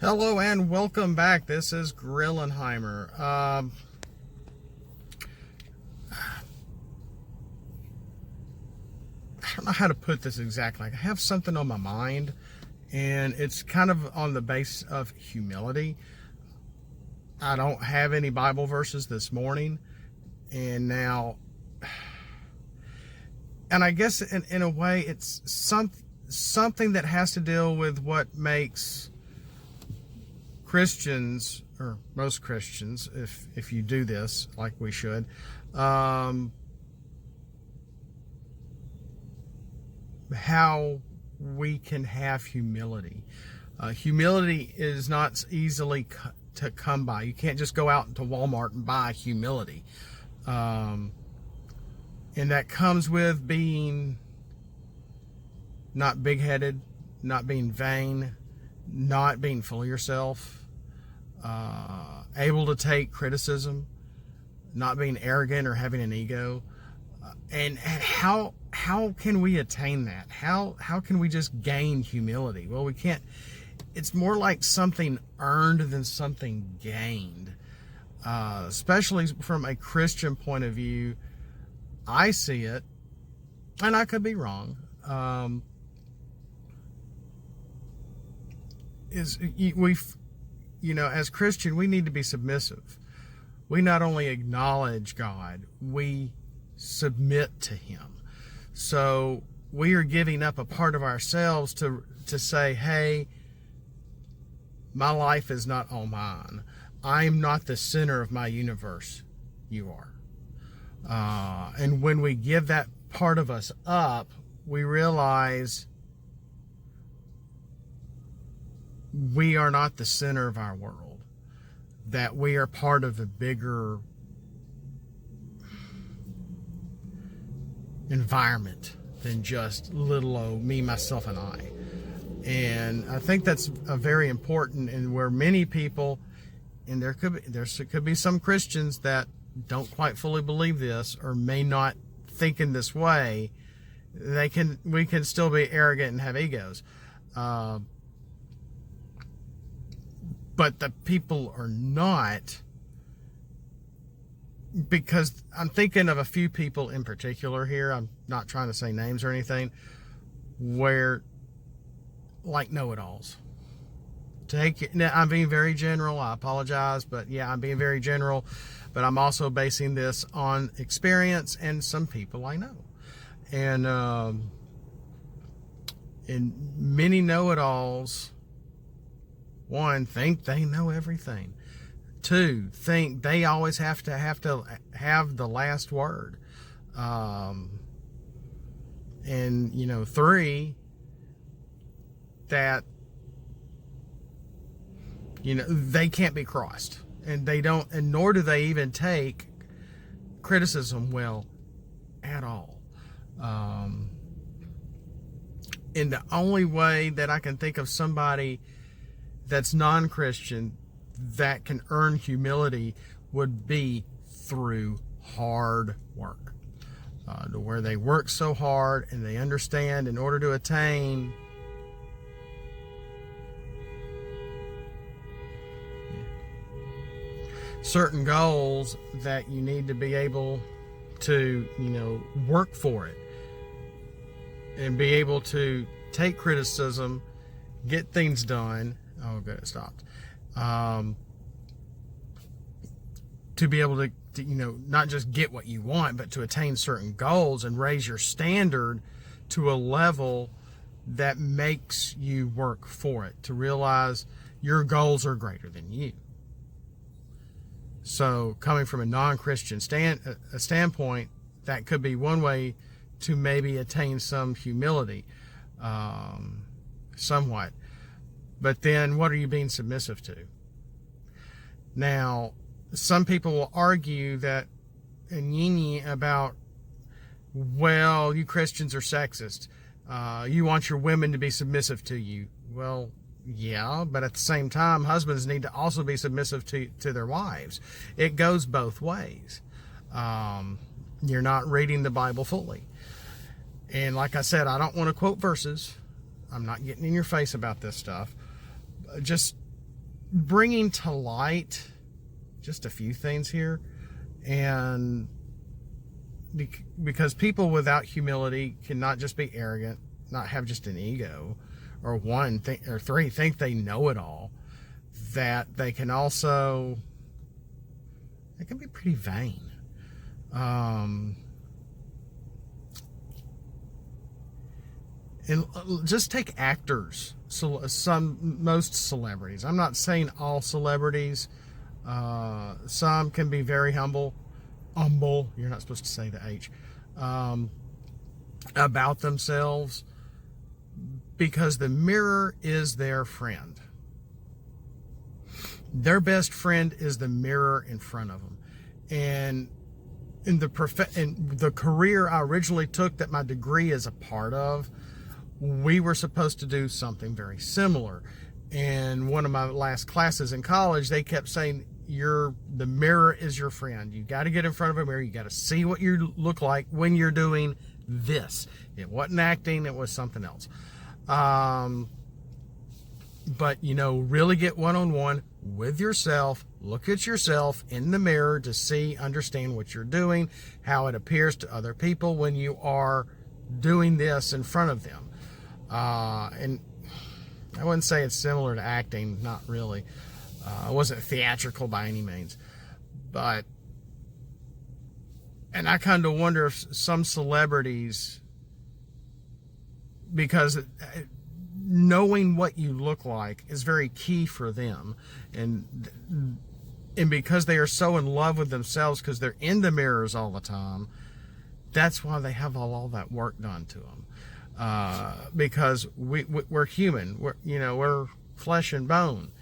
Hello and welcome back. This is Grillenheimer. I don't know how to put this exactly. I have something on my mind, and it's kind of on the base of humility. I don't have any Bible verses this morning, and I guess in a way it's something that has to deal with what makes Christians, or most Christians, if you do this like we should, how we can have humility. Humility is not easily to come by. You can't just go out into Walmart and buy humility. And that comes with being not big-headed, not being vain, not being full of yourself, able to take criticism, not being arrogant or having an ego. And how can we attain that? How can we just gain humility? Well, we can't. It's more like something earned than something gained. Especially from a Christian point of view, I see it, and I could be wrong. As Christian, we need to be submissive. We not only acknowledge God, we submit to Him. So we are giving up a part of ourselves to say, hey, my life is not all mine. I'm not the center of my universe. You are. And when we give that part of us up, we realize we are not the center of our world, that we are part of a bigger environment than just little old me, myself, and I. And I think that's a very important, and where many people, and there could be some Christians that don't quite fully believe this or may not think in this way. We can still be arrogant and have egos. But the people are not, because I'm thinking of a few people in particular here. I'm not trying to say names or anything, where, like know-it-alls. I'm being very general. I apologize, but yeah, I'm being very general. But I'm also basing this on experience and some people I know. And many know-it-alls, one, think they know everything. Two, think they always have to have the last word. Three, that they can't be crossed, and they don't, and nor do they even take criticism well at all. And the only way that I can think of somebody that's non-Christian that can earn humility would be through hard work, to where they work so hard and they understand in order to attain certain goals that you need to be able to work for it and be able to take criticism, get things done. Oh, good, it stopped. To be able to not just get what you want, but to attain certain goals and raise your standard to a level that makes you work for it, to realize your goals are greater than you. So coming from a non-Christian standpoint, that could be one way to maybe attain some humility, somewhat. But then what are you being submissive to? Now, some people will argue that and about, well, you Christians are sexist. You want your women to be submissive to you. Well, yeah, but at the same time, husbands need to also be submissive to their wives. It goes both ways. You're not reading the Bible fully. And like I said, I don't want to quote verses. I'm not getting in your face about this stuff. Just bringing to light just a few things here, and because people without humility cannot just be arrogant, not have just an ego, or three, think they know it all, that they can be pretty vain. And just take actors. So most celebrities. I'm not saying all celebrities. Some can be very humble. You're not supposed to say the H. About themselves, because the mirror is their friend. Their best friend is the mirror in front of them. And in the career I originally took, that my degree is a part of, we were supposed to do something very similar. And one of my last classes in college, they kept saying, the mirror is your friend. You got to get in front of a mirror. You got to see what you look like when you're doing this. It wasn't acting, it was something else. But, really get one-on-one with yourself. Look at yourself in the mirror to understand what you're doing, how it appears to other people when you are doing this in front of them. And I wouldn't say it's similar to acting, not really. I wasn't theatrical by any means. And I kind of wonder if some celebrities, because knowing what you look like is very key for them, and because they are so in love with themselves, because they're in the mirrors all the time, that's why they have all that work done to them. Because we're human, we're flesh and bone.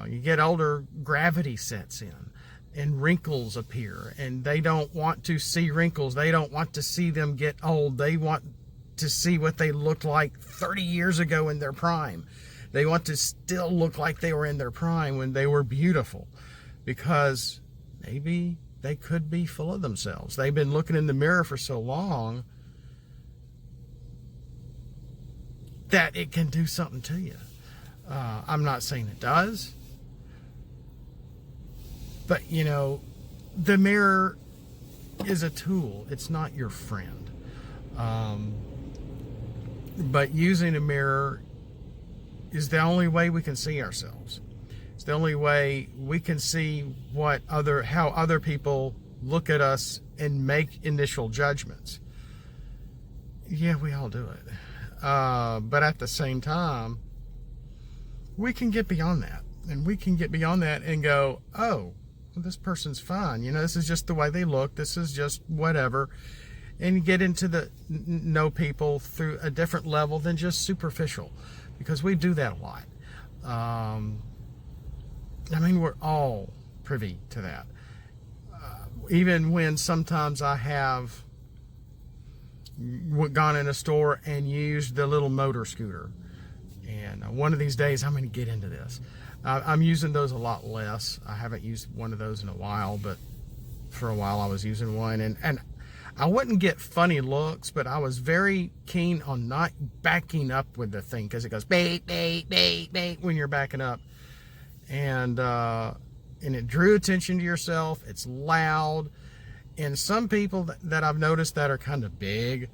You get older, gravity sets in, and wrinkles appear, and they don't want to see wrinkles. They don't want to see them get old. They want to see what they looked like 30 years ago in their prime. They want to still look like they were in their prime when they were beautiful, because maybe they could be full of themselves. They've been looking in the mirror for so long that it can do something to you. I'm not saying it does, but the mirror is a tool. It's not your friend. But using a mirror is the only way we can see ourselves. It's the only way we can see how other people look at us and make initial judgments. Yeah, we all do it. But at the same time, we can get beyond that. And we can get beyond that and go, oh, well, this person's fine. This is just the way they look. This is just whatever. And get into know people through a different level than just superficial. Because we do that a lot. We're all privy to that. Even when sometimes I have gone in a store and used the little motor scooter. And one of these days I'm going to get into this. I'm using those a lot less. I haven't used one of those in a while, but for a while I was using one. And I wouldn't get funny looks, but I was very keen on not backing up with the thing, because it goes bait, bait, bait, bait when you're backing up. And it drew attention to yourself. It's loud. And some people that I've noticed that are kind of big,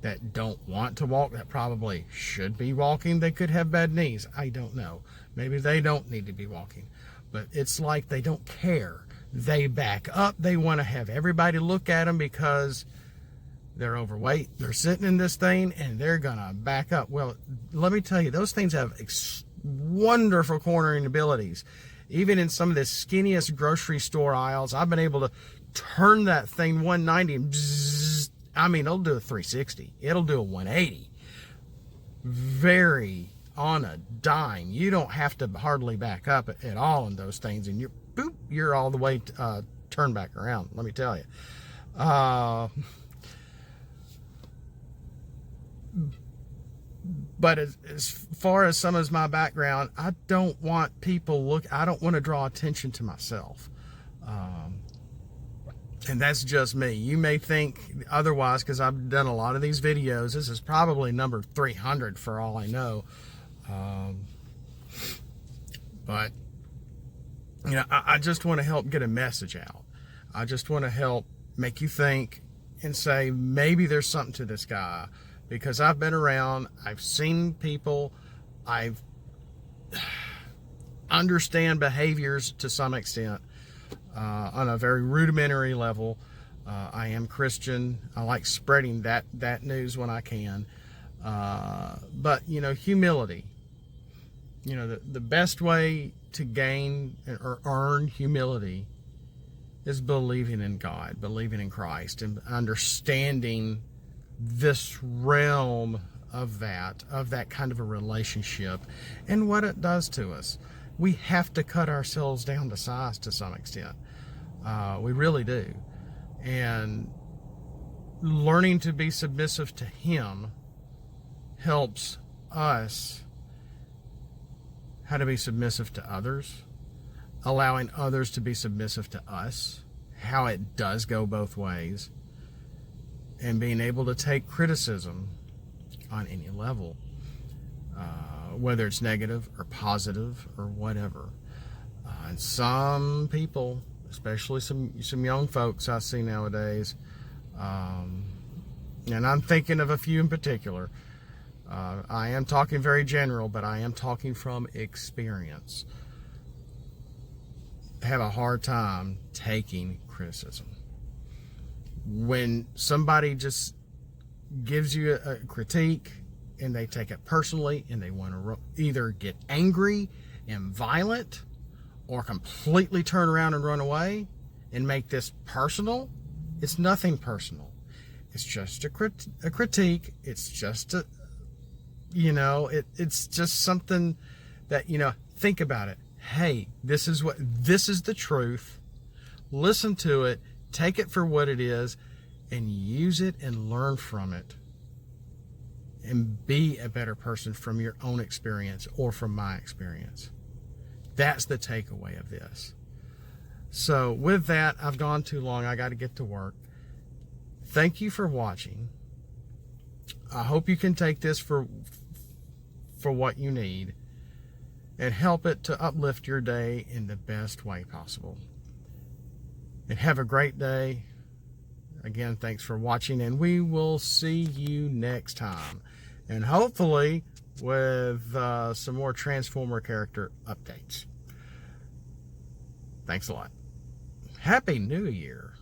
that don't want to walk, that probably should be walking, they could have bad knees. I don't know. Maybe they don't need to be walking. But it's like they don't care. They back up. They want to have everybody look at them because they're overweight. They're sitting in this thing and they're going to back up. Well, let me tell you, those things have wonderful cornering abilities. Even in some of the skinniest grocery store aisles, I've been able to turn that thing 190 and bzzz, it'll do a 360. It'll do a 180. Very on a dime. You don't have to hardly back up at all in those things, and you're all the way turned back around, let me tell you. But as far as some of my background, I don't want I don't want to draw attention to myself. And that's just me. You may think otherwise, because I've done a lot of these videos. This is probably number 300 for all I know. But I just want to help get a message out. I just want to help make you think and say, maybe there's something to this guy, because I've been around, I've seen people, I've understand behaviors to some extent on a very rudimentary level. I am Christian. I like spreading that news when I can. But humility. The best way to gain or earn humility is believing in God, believing in Christ, and understanding this realm of that kind of a relationship and what it does to us. We have to cut ourselves down to size to some extent. We really do. And learning to be submissive to Him helps us how to be submissive to others, allowing others to be submissive to us, how it does go both ways, and being able to take criticism on any level, whether it's negative or positive or whatever. And some people, especially some young folks I see nowadays, and I'm thinking of a few in particular. I am talking very general, but I am talking from experience. Have a hard time taking criticism. When somebody just gives you a critique and they take it personally and they want to either get angry and violent or completely turn around and run away and make this personal, it's nothing personal. It's just a critique. It's just it's just something that, think about it. Hey, this is the truth. Listen to it, take it for what it is, and use it and learn from it. And be a better person from your own experience or from my experience. That's the takeaway of this. So with that, I've gone too long. I got to get to work. Thank you for watching. I hope you can take this for what you need and help it to uplift your day in the best way possible. And have a great day. Again, thanks for watching, and we will see you next time. And hopefully with some more Transformer character updates. Thanks a lot. Happy New Year.